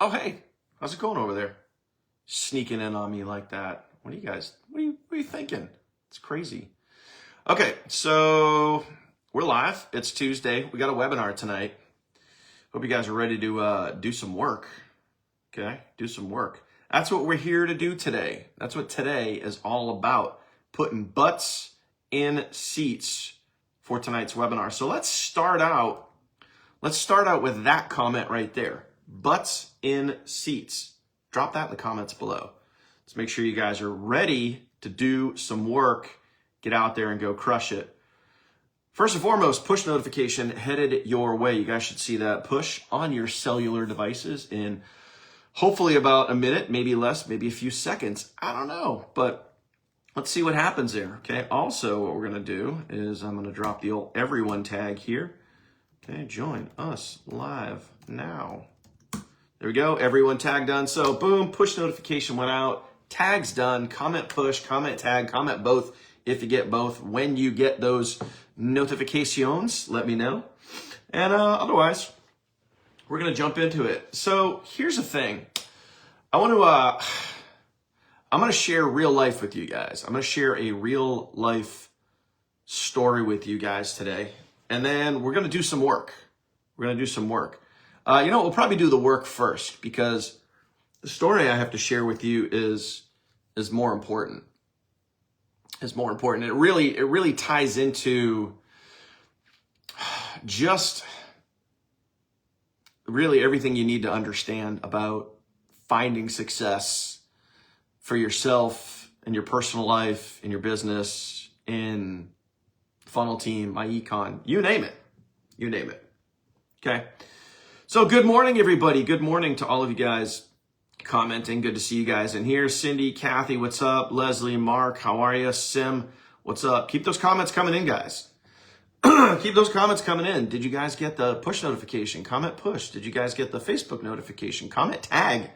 Oh, hey, how's it going over there? Sneaking in on me like that. What are you thinking? It's crazy. Okay, so we're live. It's Tuesday. We got a webinar tonight. Hope you guys are ready to do some work. Okay, do some work. That's what we're here to do today. That's what today is all about. Putting butts in seats for tonight's webinar. So let's start out with that comment right there. Butts in seats. Drop that in the comments below. Let's make sure you guys are ready to do some work. Get out there and go crush it. First and foremost, push notification headed your way. You guys should see that push on your cellular devices in hopefully about a minute, maybe less, maybe a few seconds. I don't know, but let's see what happens there. Okay. Also, what we're going to do is I'm going to drop the old everyone tag here. Okay. Join us live now. There we go. Everyone tag done. So boom, push notification went out. Tags done. Comment push, comment tag, comment both if you get both. When you get those notifications, let me know. And otherwise, we're going to jump into it. So here's the thing. I'm going to share real life with you guys. I'm going to share a real life story with you guys today. And then we're going to do some work. We'll probably do the work first because the story I have to share with you is more important. It really ties into just really everything you need to understand about finding success for yourself in your personal life, in your business, in funnel team, my econ, you name it. Okay. So good morning, everybody. Good morning to all of you guys commenting. Good to see you guys in here. Cindy, Kathy, what's up? Leslie, Mark, how are you? Sim, what's up? Keep those comments coming in, guys. Keep those comments coming in. Did you guys get the push notification? Comment push. Did you guys get the Facebook notification? Comment tag.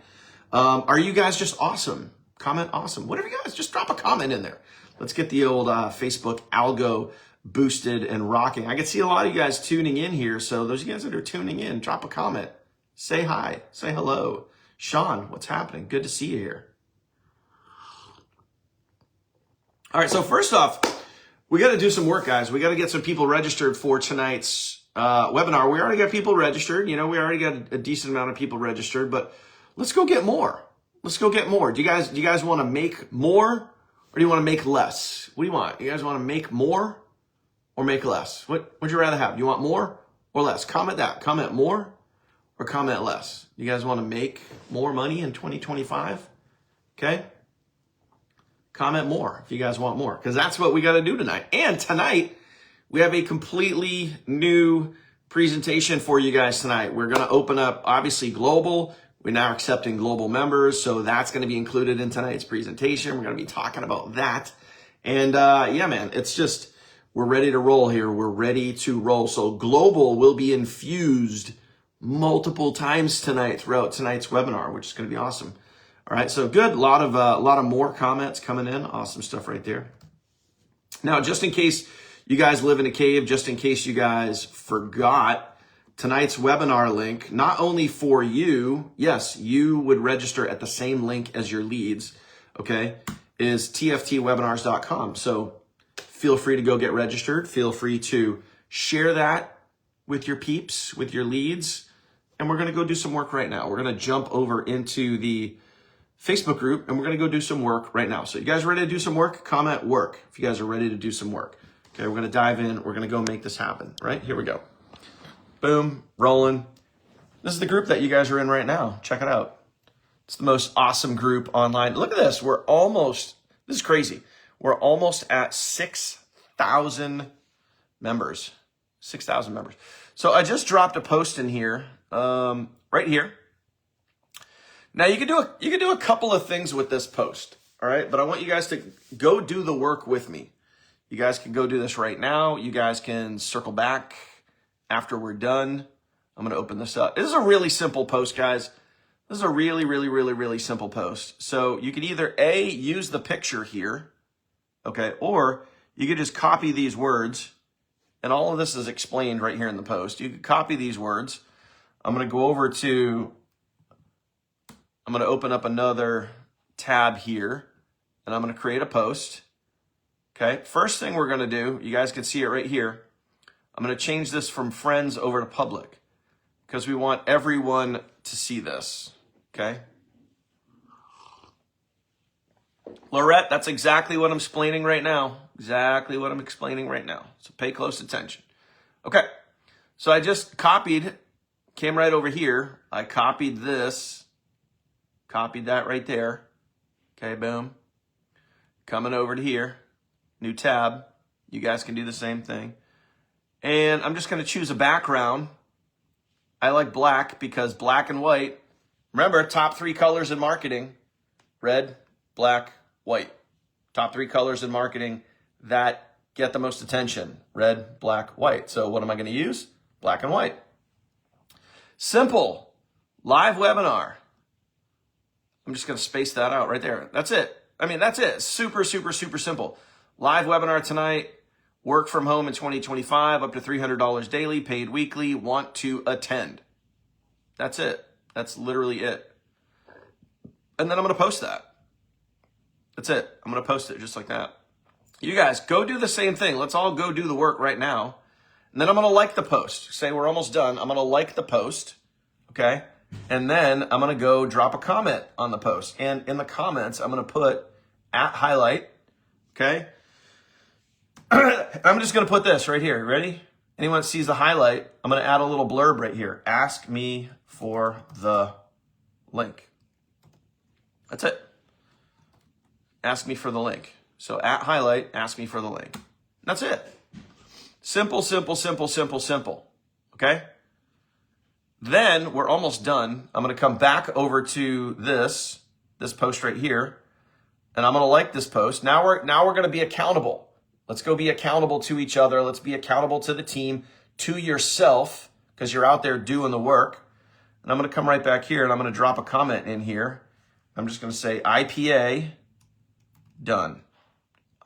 Are you guys just awesome? Comment awesome. Whatever you guys, just drop a comment in there. Let's get the old Facebook algo boosted and rocking. I can see a lot of you guys tuning in here. So those of you guys that are tuning in, drop a comment. Say hi. Say hello. Sean, what's happening? Good to see you here. All right. So first off, we got to do some work, guys. We got to get some people registered for tonight's webinar. We already got people registered. We already got a decent amount of people registered, but let's go get more. Do you guys want to make more or do you want to make less? What do you want? You guys want to make more or make less? What would you rather have? Do you want more or less? Comment that. Comment more or comment less. You guys want to make more money in 2025? Okay. Comment more if you guys want more, because that's what we got to do tonight. And tonight, we have a completely new presentation for you guys tonight. We're going to open up, obviously, global. We're now accepting global members, so that's going to be included in tonight's presentation. We're going to be talking about that. And yeah, man, it's just, we're ready to roll here. We're ready to roll. So global will be infused multiple times tonight throughout tonight's webinar, which is going to be awesome. All right, so good. A lot of more comments coming in. Awesome stuff right there. Now, just in case you guys live in a cave, just in case you guys forgot, tonight's webinar link, not only for you, yes, you would register at the same link as your leads, okay, is tftwebinars.com. So feel free to go get registered. Feel free to share that with your peeps, with your leads, and we're going to go do some work right now. We're going to jump over into the Facebook group, and we're going to go do some work right now. So you guys ready to do some work? Comment work if you guys are ready to do some work. Okay, we're going to dive in. We're going to go make this happen, right? Here we go. Boom, rolling. This is the group that you guys are in right now. Check it out. It's the most awesome group online. Look at this. This is crazy. We're almost at 6,000 members. 6,000 members. So I just dropped a post in here, right here. Now you can do a couple of things with this post, all right? But I want you guys to go do the work with me. You guys can go do this right now. You guys can circle back after we're done. I'm going to open this up. This is a really simple post, guys. This is a really simple post. So you can either A, use the picture here, okay, or you could just copy these words, and all of this is explained right here in the post. You can copy these words. I'm going to go over to I'm going to open up another tab here, and I'm going to create a post. Okay, first thing we're going to do, you guys can see it right here. I'm going to change this from friends over to public because we want everyone to see this. Okay. Lorette, that's exactly what I'm explaining right now. Exactly what I'm explaining right now. So pay close attention. Okay. So I just copied, came right over here. I copied this, copied that right there. Okay, boom. Coming over to here, new tab. You guys can do the same thing. And I'm just going to choose a background. I like black because black and white. Remember, top 3 colors in marketing: red, black, white. Top 3 colors in marketing that get the most attention: red, black, white. So what am I going to use? Black and white. Simple. Live webinar. I'm just going to space that out right there. That's it. I mean, that's it. Super, super, super simple. Live webinar tonight. Work from home in 2025, up to $300 daily, paid weekly, want to attend. That's it. That's literally it. And then I'm going to post that. That's it. I'm going to post it just like that. You guys, go do the same thing. Let's all go do the work right now. And then I'm going to like the post. Say we're almost done. I'm going to like the post. Okay. And then I'm going to go drop a comment on the post. And in the comments, I'm going to put @highlight. Okay. I'm just going to put this right here. Ready? Anyone that sees the highlight, I'm going to add a little blurb right here. Ask me for the link. That's it. Ask me for the link. So @highlight, ask me for the link. That's it. Simple, simple, simple, simple, simple. Okay? Then we're almost done. I'm going to come back over to this post right here, and I'm going to like this post. Now we're going to be accountable. Let's go be accountable to each other. Let's be accountable to the team, to yourself, because you're out there doing the work. And I'm going to come right back here, and I'm going to drop a comment in here. I'm just going to say IPA done.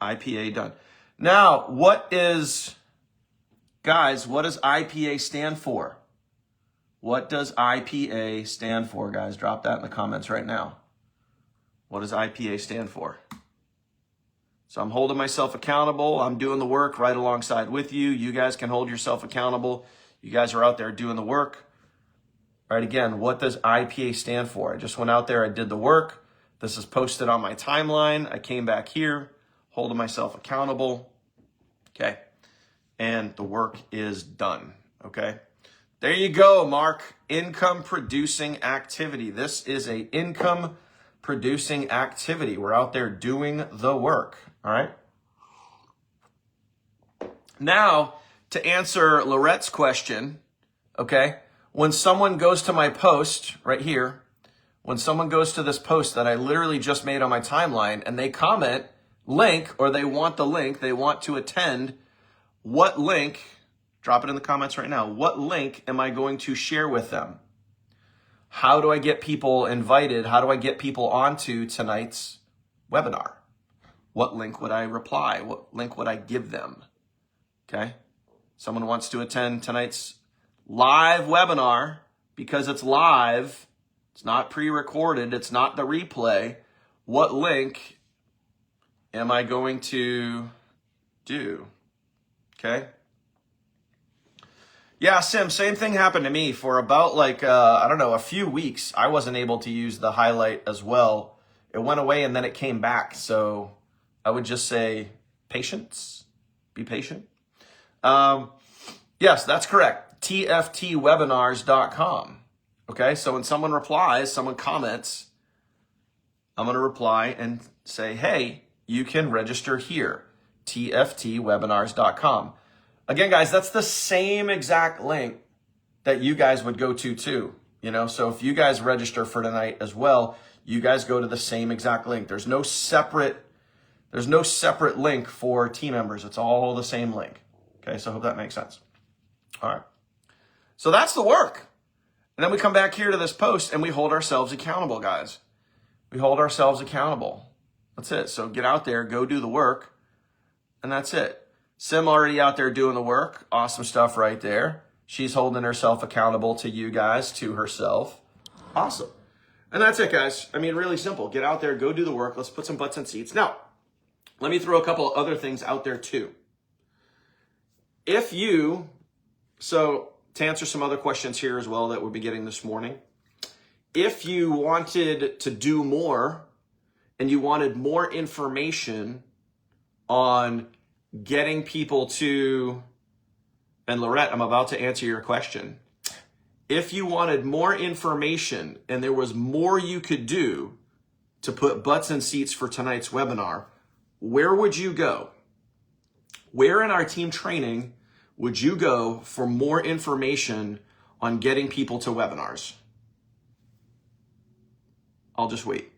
IPA done. Now, what does IPA stand for? What does IPA stand for, guys? Drop that in the comments right now. What does IPA stand for? So I'm holding myself accountable. I'm doing the work right alongside with you. You guys can hold yourself accountable. You guys are out there doing the work. All right, again, what does IPA stand for? I just went out there. I did the work. This is posted on my timeline. I came back here, holding myself accountable. Okay. And the work is done. Okay. There you go, Mark. Income producing activity. This is a income producing activity. We're out there doing the work. All right. Now, to answer Lorette's question, okay, when someone goes to my post right here, when someone goes to this post that I literally just made on my timeline and they comment link, or they want the link, they want to attend, what link, drop it in the comments right now, what link am I going to share with them? How do I get people invited? How do I get people onto tonight's webinar? What link would I reply? What link would I give them? Okay. Someone wants to attend tonight's live webinar because it's live. It's not pre-recorded. It's not the replay. What link am I going to do? Okay. Yeah, Sim, same thing happened to me for about I don't know, a few weeks. I wasn't able to use the highlight as well. It went away and then it came back. So I would just say patience, be patient. Yes, that's correct. TFTwebinars.com. Okay, so when someone replies, someone comments, I'm going to reply and say, hey, you can register here, TFTwebinars.com. Again, guys, that's the same exact link that you guys would go to too. You know, so if you guys register for tonight as well, you guys go to the same exact link. There's no separate link for team members. It's all the same link. Okay, so I hope that makes sense. All right. So that's the work. And then we come back here to this post and we hold ourselves accountable, guys. We hold ourselves accountable. That's it. So get out there, go do the work, and that's it. Sim already out there doing the work. Awesome stuff right there. She's holding herself accountable to you guys, to herself. Awesome. And that's it, guys. I mean, really simple. Get out there, go do the work. Let's put some butts in seats. Now, let me throw a couple other things out there too. So to answer some other questions here as well that we'll be getting this morning, if you wanted to do more and you wanted more information on getting people to, and Lorette, I'm about to answer your question. If you wanted more information and there was more you could do to put butts in seats for tonight's webinar, where would you go? Where in our team training would you go for more information on getting people to webinars? I'll just wait.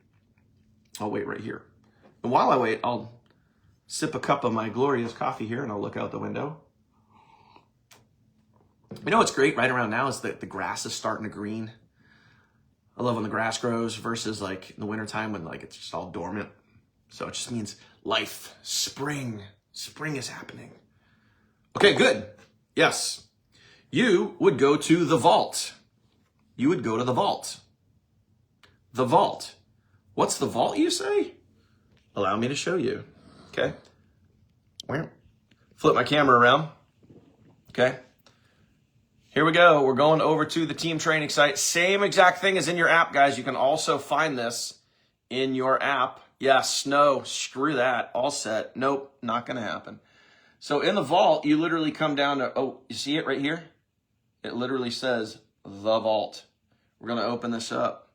I'll wait right here. And while I wait, I'll sip a cup of my glorious coffee here and I'll look out the window. You know what's great right around now is that the grass is starting to green. I love when the grass grows versus like in the wintertime when like it's just all dormant. So it just means life, spring is happening. Okay, good. Yes. You would go to the vault. You would go to the vault. The vault. What's the vault, you say? Allow me to show you. Okay. Flip my camera around. Okay. Here we go. We're going over to the team training site. Same exact thing as in your app, guys. You can also find this in your app. Yes, no, screw that. All set. Nope, not going to happen. So in the vault, you literally come down to, oh, you see it right here? It literally says the vault. We're going to open this up.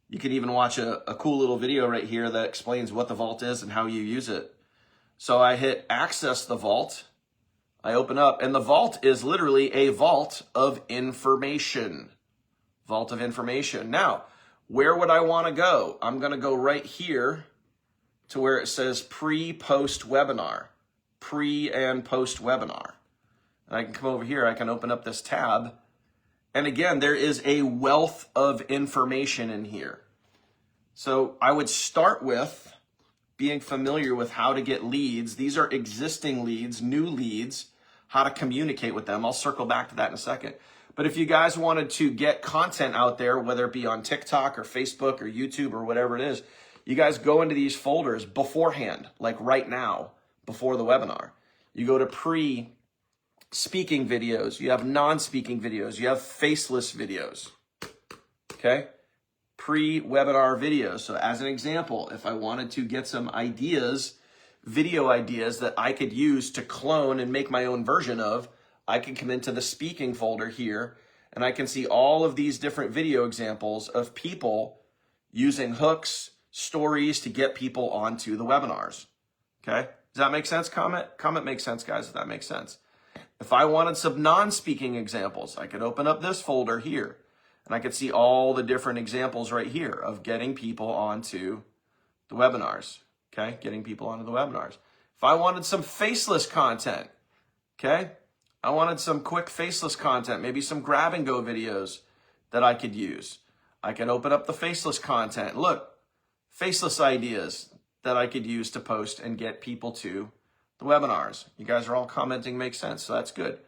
You can even watch a cool little video right here that explains what the vault is and how you use it. So I hit access the vault. I open up, and the vault is literally a vault of information. Vault of information. Now, where would I want to go? I'm going to go right here to where it says pre-post webinar. Pre and post webinar. And I can come over here, I can open up this tab. And again, there is a wealth of information in here. So I would start with being familiar with how to get leads. These are existing leads, new leads, how to communicate with them. I'll circle back to that in a second. But if you guys wanted to get content out there, whether it be on TikTok or Facebook or YouTube or whatever it is, you guys go into these folders beforehand, like right now, before the webinar. You go to pre-speaking videos, you have non-speaking videos, you have faceless videos, okay? Pre-webinar videos. So as an example, if I wanted to get some ideas, video ideas that I could use to clone and make my own version of, I can come into the speaking folder here and I can see all of these different video examples of people using hooks, stories to get people onto the webinars. Okay? Does that make sense? Comment makes sense, guys, if that makes sense. If I wanted some non-speaking examples, I could open up this folder here and I could see all the different examples right here of getting people onto the webinars. Okay, getting people onto the webinars. If I wanted some faceless content, okay, I wanted some quick faceless content, maybe some grab and go videos that I could use. I can open up the faceless content. Look, faceless ideas that I could use to post and get people to the webinars. You guys are all commenting, makes sense, so that's good.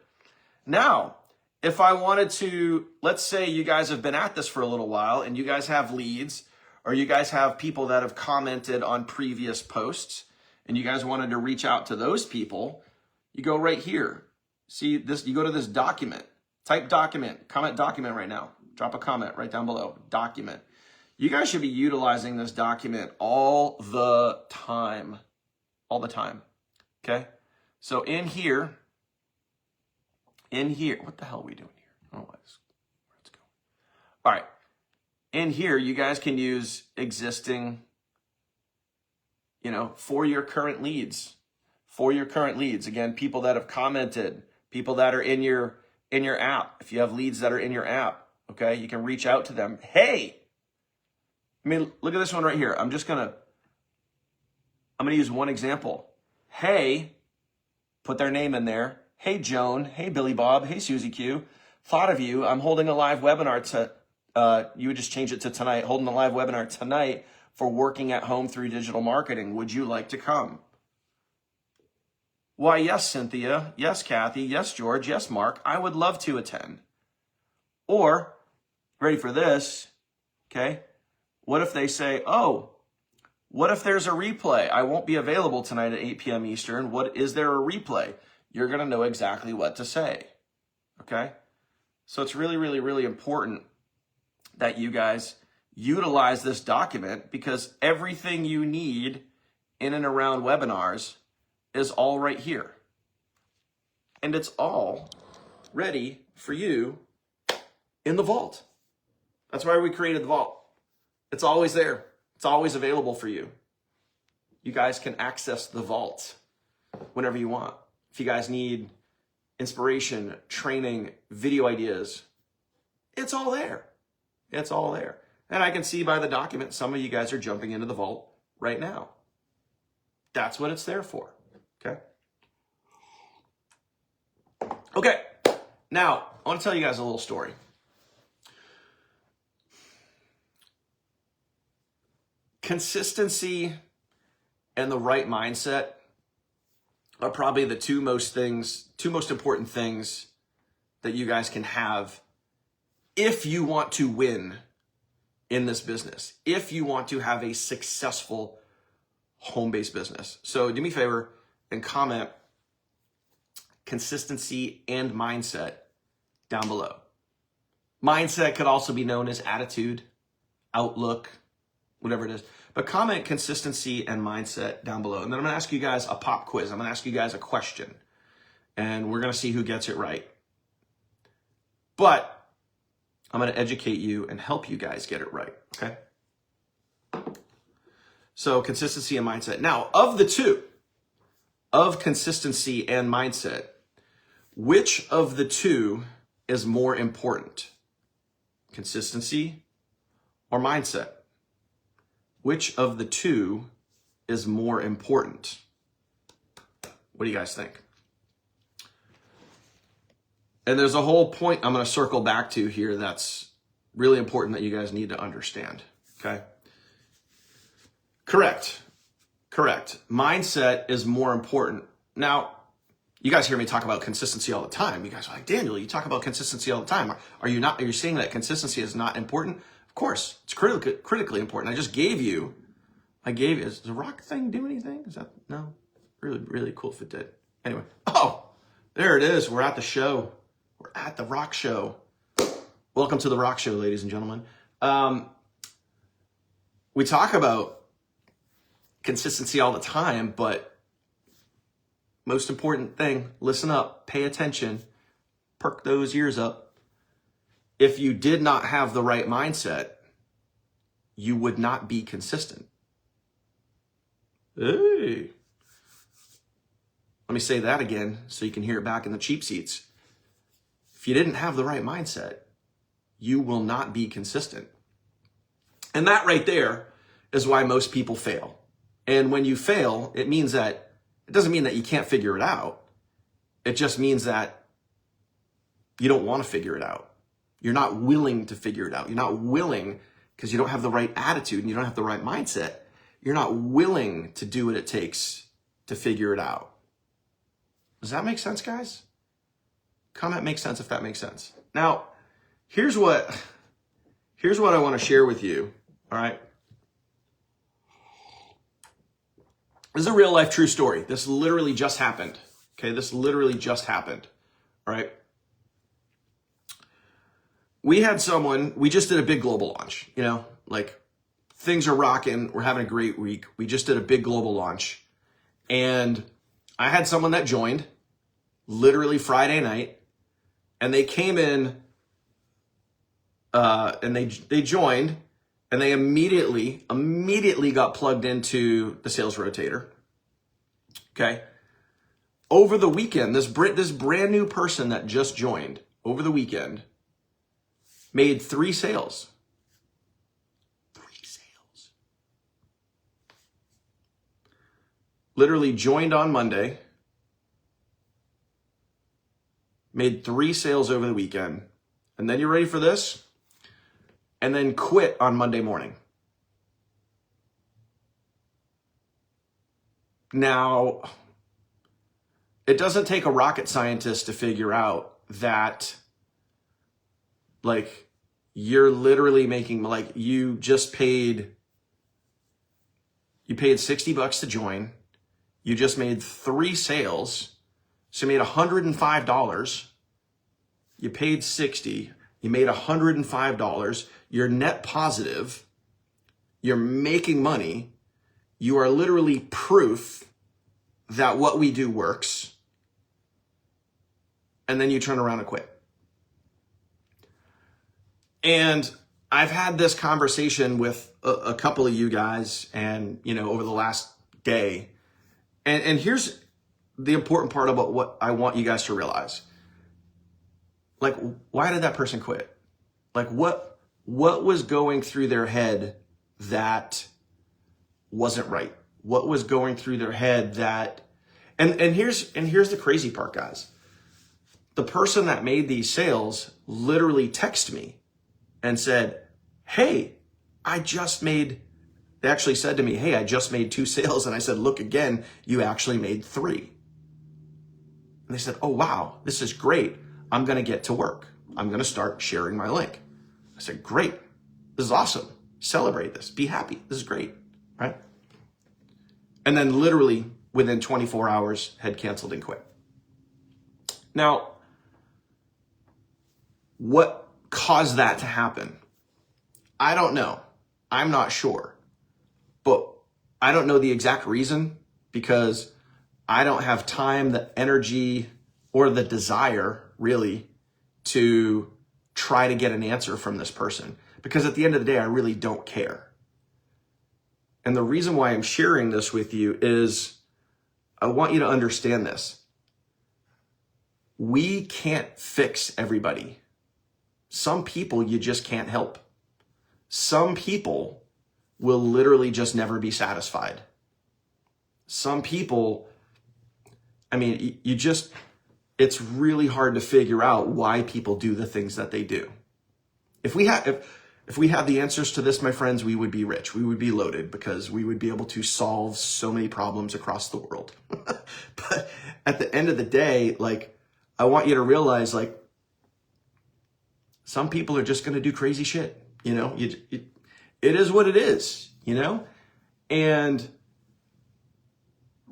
Now, if I wanted to, let's say you guys have been at this for a little while and you guys have leads, or you guys have people that have commented on previous posts and you guys wanted to reach out to those people, you go right here. See this, you go to this document, type document, comment document right now. Drop a comment right down below, document. You guys should be utilizing this document all the time, okay? So in here, what the hell are we doing here? I don't know where it's going. All right. In here, you guys can use existing, for your current leads. Again, people that have commented, people that are in your app. If you have leads that are in your app, okay, you can reach out to them. Hey, look at this one right here. I'm gonna use one example. Hey, put their name in there. Hey, Joan. Hey, Billy Bob. Hey, Susie Q. Thought of you. I'm holding a live webinar you would just change it to tonight, holding a live webinar tonight for working at home through digital marketing. Would you like to come? Why, yes, Cynthia. Yes, Kathy. Yes, George. Yes, Mark. I would love to attend. Or, ready for this, okay? What if they say, oh, what if there's a replay? I won't be available tonight at 8 p.m. Eastern. Is there a replay? You're going to know exactly what to say. Okay? So it's really, really, really important that you guys utilize this document, because everything you need in and around webinars is all right here. And it's all ready for you in the vault. That's why we created the vault. It's always there. It's always available for you. You guys can access the vault whenever you want. If you guys need inspiration, training, video ideas, it's all there. It's all there. And I can see by the document, some of you guys are jumping into the vault right now. That's what it's there for. Okay? Okay. Now, I want to tell you guys a little story. Consistency and the right mindset are probably the two most important things that you guys can have if you want to win in this business, if you want to have a successful home-based business. So do me a favor and comment consistency and mindset down below. Mindset could also be known as attitude, outlook, whatever it is. But comment consistency and mindset down below. And then I'm going to ask you guys a pop quiz. I'm going to ask you guys a question. And we're going to see who gets it right. But I'm going to educate you and help you guys get it right. Okay? So consistency and mindset. Now, of the two, of consistency and mindset, which of the two is more important? Consistency or mindset? Which of the two is more important? What do you guys think? And there's a whole point I'm going to circle back to here that's really important that you guys need to understand. Okay? Correct. Mindset is more important. Now, you guys hear me talk about consistency all the time. You guys are like, Daniel, you talk about consistency all the time. Are you saying that consistency is not important? Of course, it's critically important. I gave you, does the rock thing do anything? Is that, no? Really, really cool if it did. Anyway, oh, there it is. We're at the show. We're at the rock show. Welcome to the rock show, ladies and gentlemen. We talk about consistency all the time, but most important thing, listen up, pay attention, perk those ears up. If you did not have the right mindset, you would not be consistent. Hey. Let me say that again so you can hear it back in the cheap seats. If you didn't have the right mindset, you will not be consistent. And that right there is why most people fail. And when you fail, it doesn't mean that you can't figure it out. It just means that you don't want to figure it out. You're not willing to figure it out. You're not willing because you don't have the right attitude and you don't have the right mindset. You're not willing to do what it takes to figure it out. Does that make sense, guys? Comment makes sense if that makes sense. Now, here's what I want to share with you, all right? This is a real life true story. This literally just happened. Okay, this literally just happened. All right. We just did a big global launch, like things are rocking. We're having a great week. We just did a big global launch. And I had someone that joined literally Friday night, and they came in and they joined, and they immediately got plugged into the sales rotator. Okay. Over the weekend, this brand new person that just joined over the weekend made 3 sales. 3 sales. Literally joined on Monday, made 3 sales over the weekend, and then you ready for this? And then quit on Monday morning. Now, it doesn't take a rocket scientist to figure out that, like, you're literally making, like, you paid $60 to join. You just made 3 sales. So you made $105. You paid 60. You made $105. You're net positive. You're making money. You are literally proof that what we do works. And then you turn around and quit. And I've had this conversation with a couple of you guys and, over the last day. And here's the important part about what I want you guys to realize. Like, why did that person quit? Like, what was going through their head that wasn't right? What was going through their head that, and here's the crazy part, guys. The person that made these sales literally texted me and said, hey, they actually said to me, hey, I just made 2 sales. And I said, look again, you actually made 3. And they said, oh, wow, this is great. I'm going to get to work. I'm going to start sharing my link. I said, great. This is awesome. Celebrate this. Be happy. This is great. Right? And then literally within 24 hours had canceled and quit. Now, what caused that to happen? I don't know. I'm not sure. But I don't know the exact reason because I don't have time, the energy, or the desire, really, to try to get an answer from this person. Because at the end of the day, I really don't care. And the reason why I'm sharing this with you is I want you to understand this. We can't fix everybody. Some people you just can't help. Some people will literally just never be satisfied. Some people, it's really hard to figure out why people do the things that they do. If we had the answers to this, my friends, we would be rich. We would be loaded because we would be able to solve so many problems across the world. But at the end of the day, like, I want you to realize, like, some people are just going to do crazy shit. It is what it is, And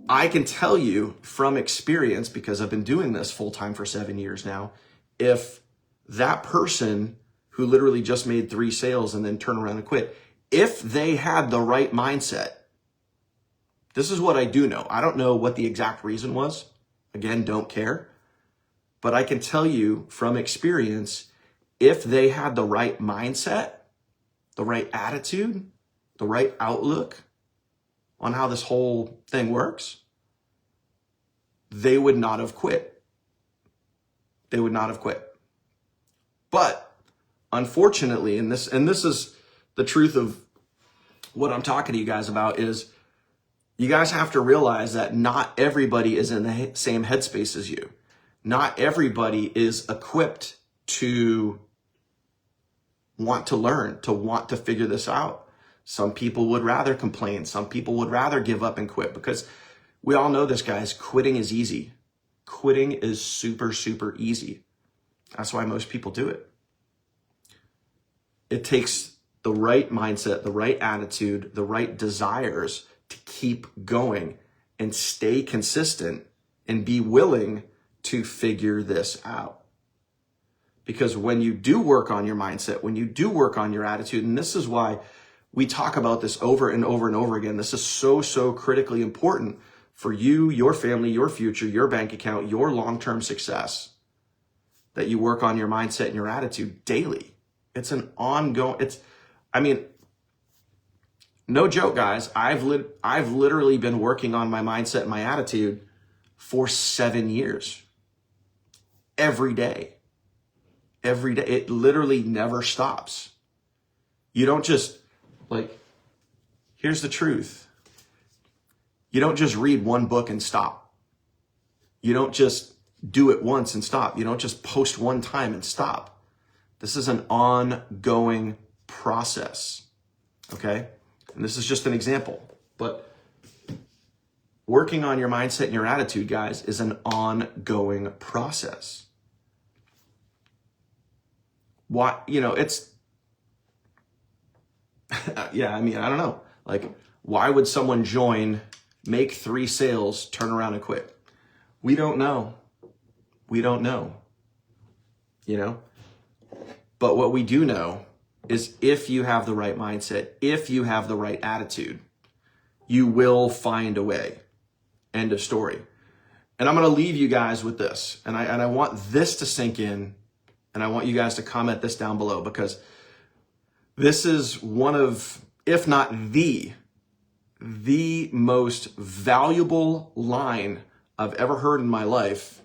I can tell you from experience, because I've been doing this full time for 7 years now, if that person who literally just made 3 sales and then turned around and quit, if they had the right mindset, this is what I do know. I don't know what the exact reason was. Again, don't care. But I can tell you from experience, if they had the right mindset, the right attitude, the right outlook on how this whole thing works, they would not have quit. They would not have quit. But unfortunately, and this is the truth of what I'm talking to you guys about, is you guys have to realize that not everybody is in the same headspace as you. Not everybody is equipped to want to learn, to want to figure this out. Some people would rather complain. Some people would rather give up and quit, because we all know this, guys. Quitting is easy. Quitting is super, super easy. That's why most people do it. It takes the right mindset, the right attitude, the right desires to keep going and stay consistent and be willing to figure this out. Because when you do work on your mindset, when you do work on your attitude, and this is why we talk about this over and over and over again, this is so, so critically important for you, your family, your future, your bank account, your long-term success, that you work on your mindset and your attitude daily. It's an ongoing, no joke, guys. I've literally been working on my mindset and my attitude for 7 years. Every day. Every day. It literally never stops. You don't just, here's the truth. You don't just read one book and stop. You don't just do it once and stop. You don't just post one time and stop. This is an ongoing process. Okay? And this is just an example. But working on your mindset and your attitude, guys, is an ongoing process. Why? Yeah, I mean, I don't know. Like, why would someone join, make 3 sales, turn around and quit? We don't know. We don't know. You know? But what we do know is if you have the right mindset, if you have the right attitude, you will find a way. End of story. And I'm going to leave you guys with this. And I want this to sink in. And I want you guys to comment this down below, because this is one of, if not the most valuable line I've ever heard in my life.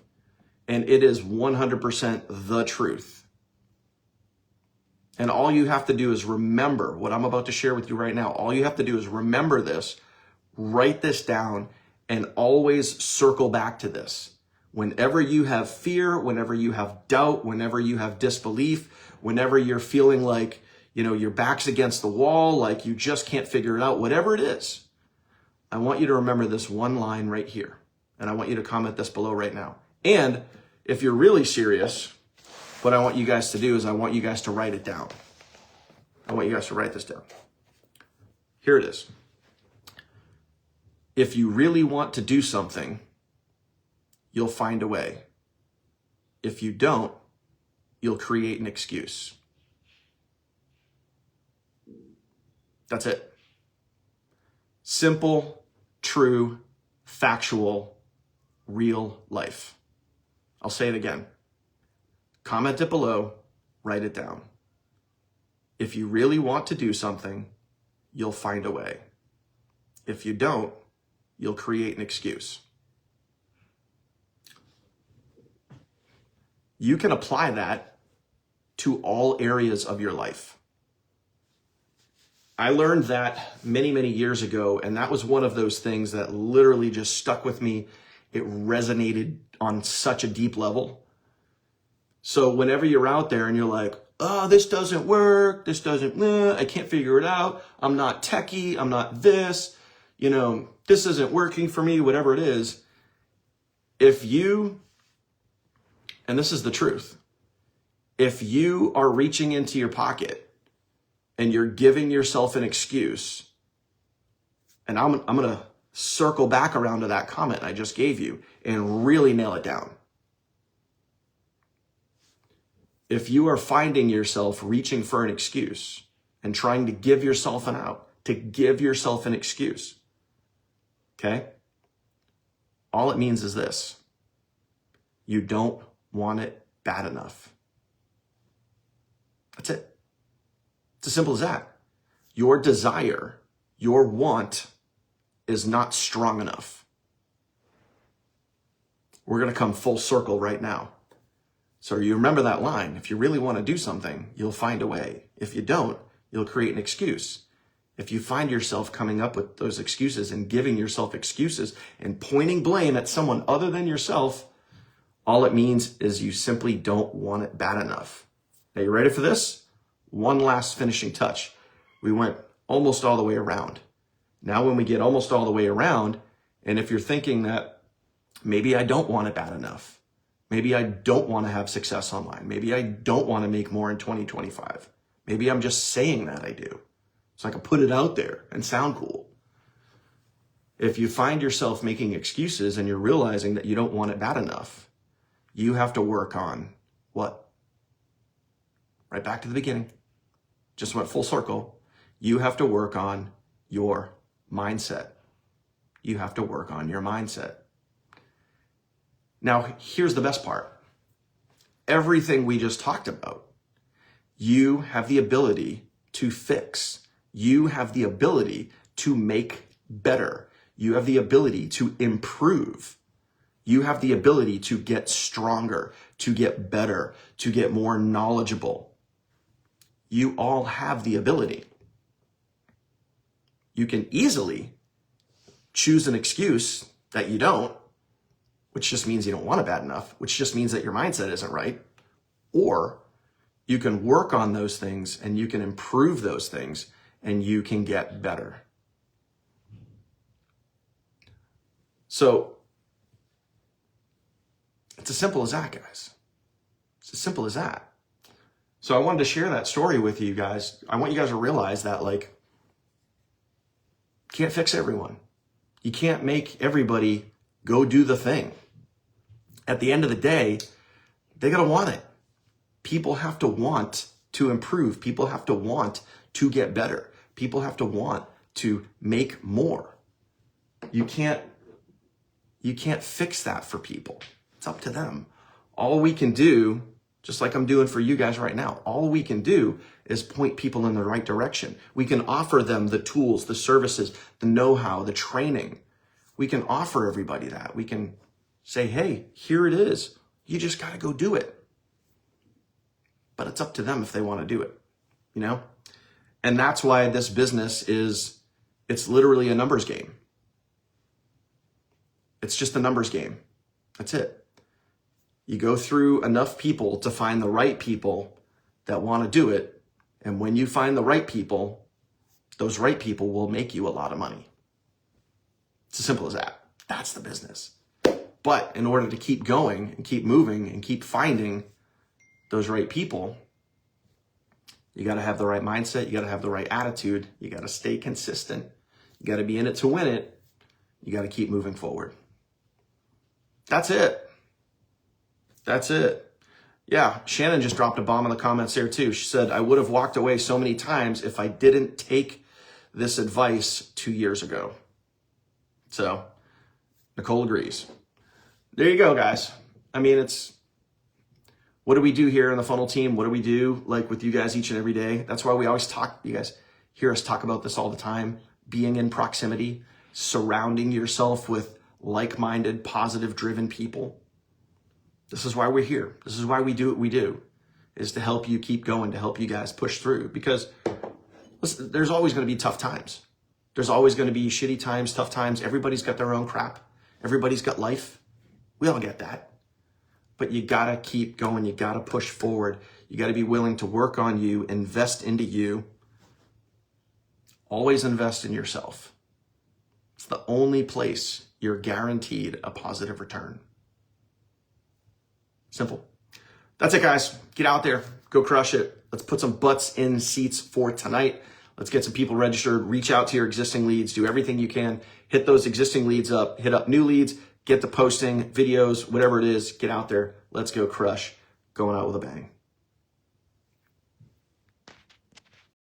And it is 100% the truth. And all you have to do is remember what I'm about to share with you right now. All you have to do is remember this, write this down, and always circle back to this. Whenever you have fear, whenever you have doubt, whenever you have disbelief, whenever you're feeling like, your back's against the wall, like you just can't figure it out, whatever it is, I want you to remember this one line right here. And I want you to comment this below right now. And if you're really serious, what I want you guys to do is I want you guys to write it down. I want you guys to write this down. Here it is. If you really want to do something, you'll find a way. If you don't, you'll create an excuse. That's it. Simple, true, factual, real life. I'll say it again. Comment it below, write it down. If you really want to do something, you'll find a way. If you don't, you'll create an excuse. You can apply that to all areas of your life. I learned that many, many years ago, and that was one of those things that literally just stuck with me. It resonated on such a deep level. So whenever you're out there and you're like, oh, this doesn't work, I can't figure it out, I'm not techie, I'm not this, this isn't working for me, whatever it is, if you, and this is the truth, if you are reaching into your pocket and you're giving yourself an excuse, and I'm going to circle back around to that comment I just gave you and really nail it down. If you are finding yourself reaching for an excuse and trying to give yourself an out, to give yourself an excuse, okay? All it means is this: you don't want it bad enough. That's it. It's as simple as that. Your desire, your want is not strong enough. We're going to come full circle right now. So you remember that line. If you really want to do something, you'll find a way. If you don't, you'll create an excuse. If you find yourself coming up with those excuses and giving yourself excuses and pointing blame at someone other than yourself, all it means is you simply don't want it bad enough. Now, you ready for this? One last finishing touch. We went almost all the way around. Now, when we get almost all the way around, and if you're thinking that maybe I don't want it bad enough, maybe I don't want to have success online, maybe I don't want to make more in 2025, maybe I'm just saying that I do, so I can put it out there and sound cool. If you find yourself making excuses and you're realizing that you don't want it bad enough, you have to work on what? Right back to the beginning. Just went full circle. You have to work on your mindset. You have to work on your mindset. Now, here's the best part. Everything we just talked about, you have the ability to fix. You have the ability to make better. You have the ability to improve. You have the ability to get stronger, to get better, to get more knowledgeable. You all have the ability. You can easily choose an excuse that you don't, which just means you don't want it bad enough, which just means that your mindset isn't right. Or you can work on those things and you can improve those things and you can get better. So it's as simple as that, guys. It's as simple as that. So I wanted to share that story with you guys. I want you guys to realize that, like, Can't fix everyone. You can't make everybody go do the thing. At the end of the day, they got to want it. People have to want to improve. People have to want to get better. People have to want to make more. You can't fix that for people. It's up to them. All we can do, just like I'm doing for you guys right now, all we can do is point people in the right direction. We can offer them the tools, the services, the know-how, the training. We can offer everybody that. We can say, hey, here it is. You just got to go do it. But it's up to them if they want to do it, you know? And that's why this business it's literally a numbers game. It's just a numbers game. That's it. You go through enough people to find the right people that want to do it. And when you find the right people, those right people will make you a lot of money. It's as simple as that. That's the business. But in order to keep going and keep moving and keep finding those right people, you got to have the right mindset. You got to have the right attitude. You got to stay consistent. You got to be in it to win it. You got to keep moving forward. That's it. That's it. Yeah, Shannon just dropped a bomb in the comments there too. She said, I would have walked away so many times if I didn't take this advice 2 years ago. So, Nicole agrees. There you go, guys. I mean, what do we do here in the funnel team? What do we do like with you guys each and every day? That's why we always talk. You guys hear us talk about this all the time. Being in proximity, surrounding yourself with like-minded, positive-driven people. This is why we're here. This is why we do what we do, is to help you keep going, to help you guys push through. Because listen, there's always going to be tough times. There's always going to be shitty times, tough times. Everybody's got their own crap. Everybody's got life. We all get that. But you got to keep going. You got to push forward. You got to be willing to work on you, invest into you. Always invest in yourself. It's the only place you're guaranteed a positive return. Simple. That's it, guys. Get out there. Go crush it. Let's put some butts in seats for tonight. Let's get some people registered. Reach out to your existing leads. Do everything you can. Hit those existing leads up. Hit up new leads. Get the posting, videos, whatever it is. Get out there. Let's go crush. Going out with a bang.